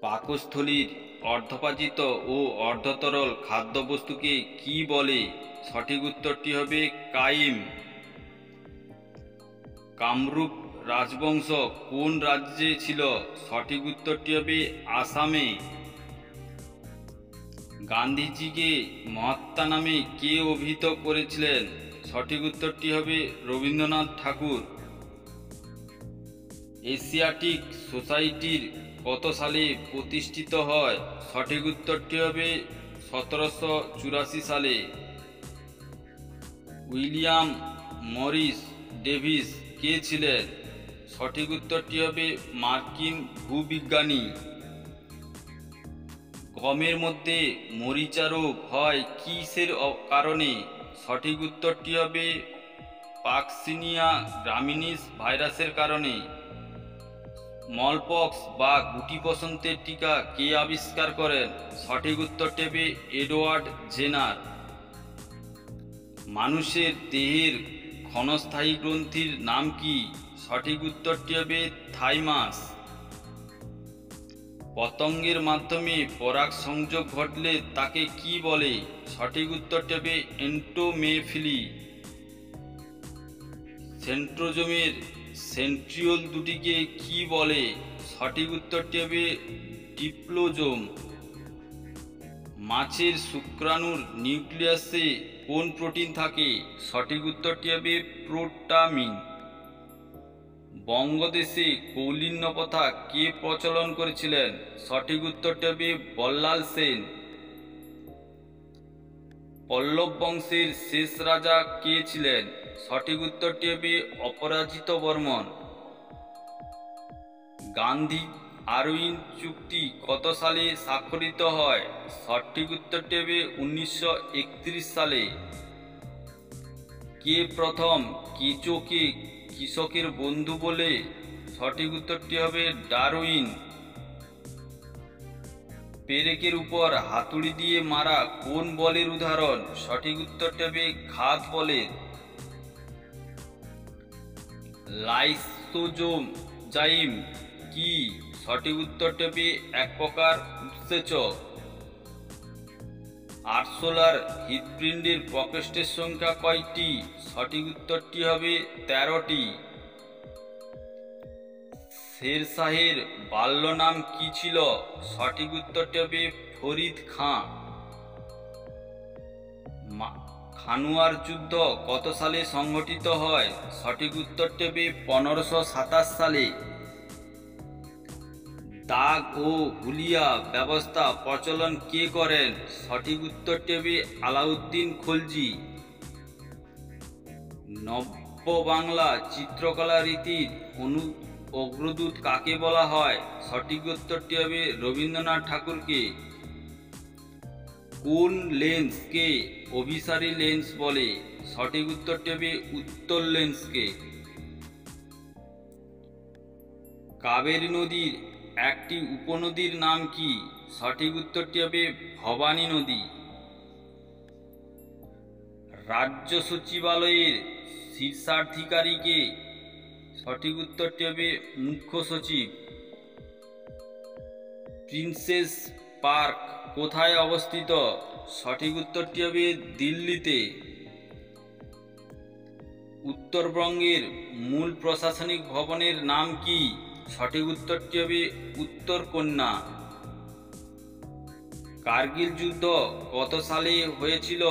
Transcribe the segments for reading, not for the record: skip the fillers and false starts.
পাকস্থলীর অর্ধপাচিত ও অর্ধতরল খাদ্যবস্তুকে কি বলে? সঠিক উত্তরটি হবে কাইম। কামরূপ রাজবংশ কোন রাজ্যে ছিল? সঠিক উত্তরটি হবে আসামে। গান্ধীজিকে মহাত্মা নামে কে অভিহিত করেছিলেন? সঠিক উত্তরটি হবে রবীন্দ্রনাথ ঠাকুর। এশিয়াটিক সোসাইটির কত সালে প্রতিষ্ঠিত হয়? সঠিক উত্তরটি হবে 1784 সালে। উইলিয়াম মরিস ডেভিস কে ছিলেন? সঠিক উত্তরটি হবে মার্কিন ভূবিজ্ঞানী। গমের মধ্যে মরিচা রোগ হয় কিসের কারণে? সঠিক উত্তরটি হবে পাক্সিনিয়া গ্রামিনিস ভাইরাসের কারণে। স্মলপক্স বা গুটি বসন্তের টিকা কে আবিষ্কার করেন? সঠিক উত্তরটি হবে এডওয়ার্ড জেনার। মানুষের দেহের ক্ষণস্থায়ী গ্রন্থির নাম কি? সঠিক উত্তরটি হবে থাইমাস। পতঙ্গের মাধ্যমে পরাগ সংযোগ ঘটলে তাকে কি বলে? সঠিক উত্তরটি হবে এন্টোমেফিলি। সেন্ট্রোজোমের সেন্ট্রিওল দুটিকে কি বলে? সঠিক উত্তরটি হবে ডিপ্লোজোম। মাছের শুক্রাণুর নিউক্লিয়াসে কোন প্রোটিন থাকে? সঠিক উত্তরটি হবে প্রোটামিন। বঙ্গদেশে কৌলিন্য প্রথা কে প্রচলন করেছিলেন? সঠিক উত্তরটি হবে বল্লাল সেন। পল্লব বংশের শেষ রাজা কে ছিলেন? সঠিক উত্তরটি হবে অপরাজিত বর্মন। গান্ধী আরউইন চুক্তি কত সালে স্বাক্ষরিত হয়? সঠিক উত্তরটি হবে 1931 সালে। কে প্রথম কেঁচোকে কৃষকের বন্ধু বলে? সঠিক উত্তরটি হবে ডারউইন। পেরেকের উপর হাতুড়ি দিয়ে মারা কোন বলের উদাহরণ? সঠিক উত্তরটি হবে ঘাত বলের। লাইসোজাইম কি? সঠিক উত্তরটি হবে এক প্রকার উৎসেচক। আরশোলার হৃৎপিণ্ডের প্রকোষ্ঠের সংখ্যা কয়টি? সঠিক উত্তরটি হবে 13টি। শেরশাহের বাল্য নাম কি ছিল? সঠিক উত্তরটি হবে ফরিদ খাঁ। খানুয়ার যুদ্ধ কত সালে সংঘটিত হয়? সঠিক উত্তরটি হবে 1527 সালে। দাগ ও হুলিয়া ব্যবস্থা প্রচলন কে করেন? সঠিক উত্তরটি হবে আলাউদ্দিন খলজি। নব্য বাংলা চিত্রকলা রীতির অগ্রদূত কাকে বলা হয়? সঠিক উত্তরটি হবে রবীন্দ্রনাথ ঠাকুরকে। কোন লেন্সকে অভিসারী লেন্স বলে? সঠিক উত্তরটি হবে উত্তল লেন্সকে। কাবেরী নদীর একটি উপনদীর নাম কি? সঠিক উত্তরটি হবে ভবানী নদী। রাজ্য সচিবালয়ের শীর্ষাধিকারী কে? সঠিক উত্তরটি হবে মুখ্য সচিব। প্রিন্সেস পার্ক কোথায় অবস্থিত? সঠিক উত্তরটি হবে দিল্লিতে। উত্তরবঙ্গের মূল প্রশাসনিক ভবনের নাম কি? সঠিক উত্তরটি হবে উত্তরকন্যা। কার্গিল যুদ্ধ কত সালে হয়েছিল?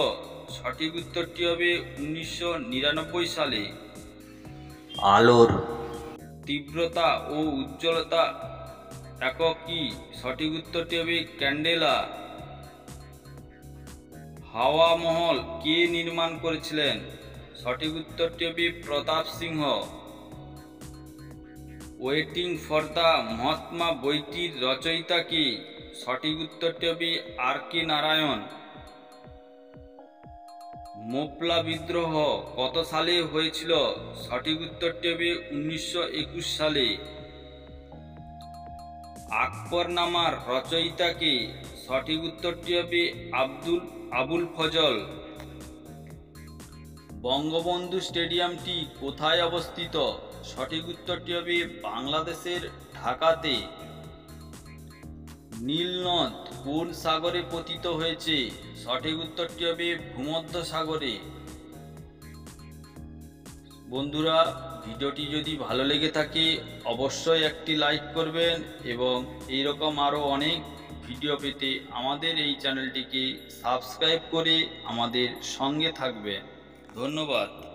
সঠিক উত্তরটি হবে 1999 সালে। আলোর তীব্রতা ও উজ্জ্বলতা একক কি? সঠিক উত্তরটি হবে ক্যান্ডেলা। হাওয়া মহল কে নির্মাণ করেছিলেন? সঠিক উত্তরটি হবে প্রতাপ সিংহ। ওয়েটিং ফর দ্য মহাত্মা বইটির রচয়িতা কে? সঠিক উত্তরটি হবে আর কে নারায়ণ। মোপলা বিদ্রোহ কত সালে হয়েছিল? সঠিক উত্তরটি হবে 1921 সালে। আকবরনামার রচয়িতা কে? সঠিক উত্তরটি হবে আবুল ফজল। বঙ্গবন্ধু স্টেডিয়ামটি কোথায় অবস্থিত? সঠিক উত্তরটি হবে বাংলাদেশের ঢাকাতে। নীল নদ কোন সাগরে পতিত হয়েছে? সঠিক উত্তরটি হবে ভূমধ্য সাগরে। বন্ধুরা, ভিডিওটি যদি ভালো লেগে থাকে অবশ্যই একটি লাইক করবেন এবং এইরকম আরও অনেক ভিডিও পেতে আমাদের এই চ্যানেলটিকে সাবস্ক্রাইব করে আমাদের সঙ্গে থাকবেন। ধন্যবাদ।